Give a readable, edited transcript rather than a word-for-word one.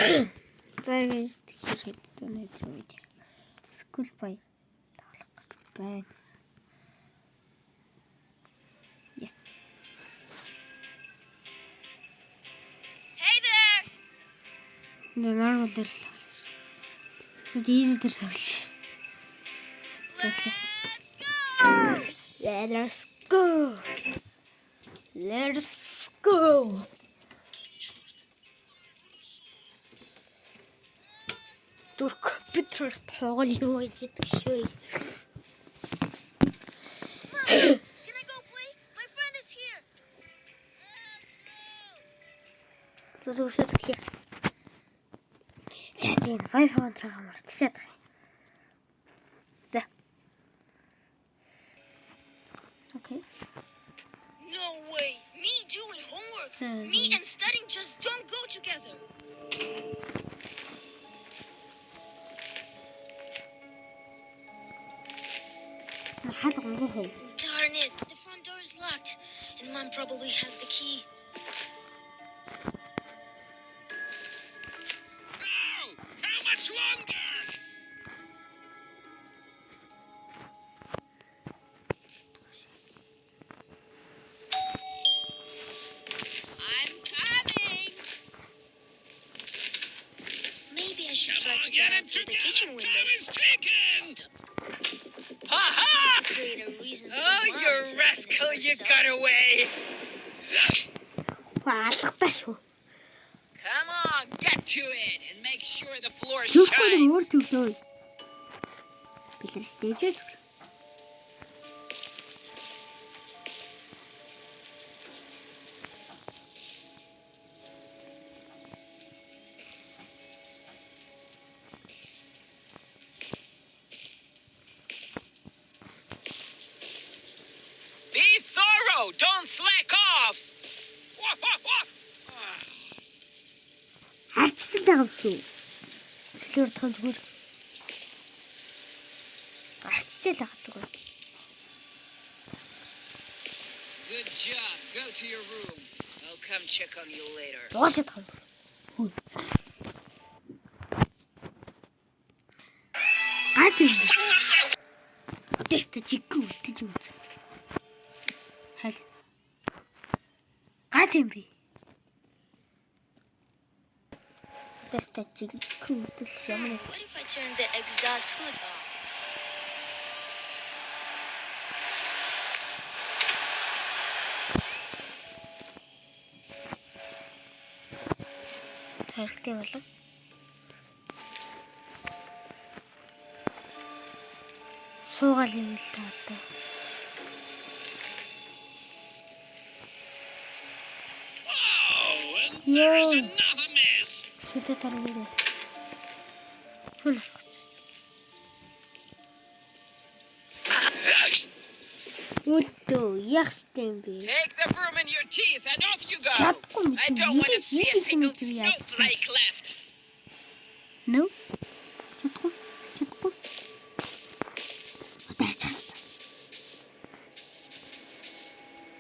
За ингэж тэгэхээр өнөөдөр үед скул бай тоглох байна. Yes. Hey there. Normal л. Эasy дээр тоглож. Let's go. Let's go. Түр компьютер тоглол юу гэж яддаг шүү. Can I go play? My friend is here. Слушай, такие. Один, iPhone трага мартчихад байгаа. За. Okay. No way. Me doing homework. Me and studying just don't go together. Darn it. The front door is locked. And Mom probably has the key. Oh, how much longer? I'm coming. Maybe I should try to Get get it in through the together. kitchen window. Time is ticking. Just need to create a reason for Oh, Mom you to rascal, open it you herself. got away. Come on, get to it and make sure the floor shines. Be thorough, don't slack off. Арчсан юм шүү. Сэлээр тань зүгээр. Арчсан л байгаа зүгээр. Good job. Go to your room. I'll come check on you later. Уусаад байгаа юм. Хүй. Гад юм. Тэст чиггүй үлдэж юм. Хал. Гад юм би. Тэст чиггүй үлдэл юм. What if I turn the exhaust hood off? Хэрэгтэй болов. Суугаал юм л одоо. Oh, and Yeah. there's another mess. Сэлээ таргаарай. Хөл. Үлдөө яхстай юм бэ? Take the broom in your teeth and off you go. Чадахгүй юм. I don't want to see a single Яасан. snowflake left. No. Чадахгүй.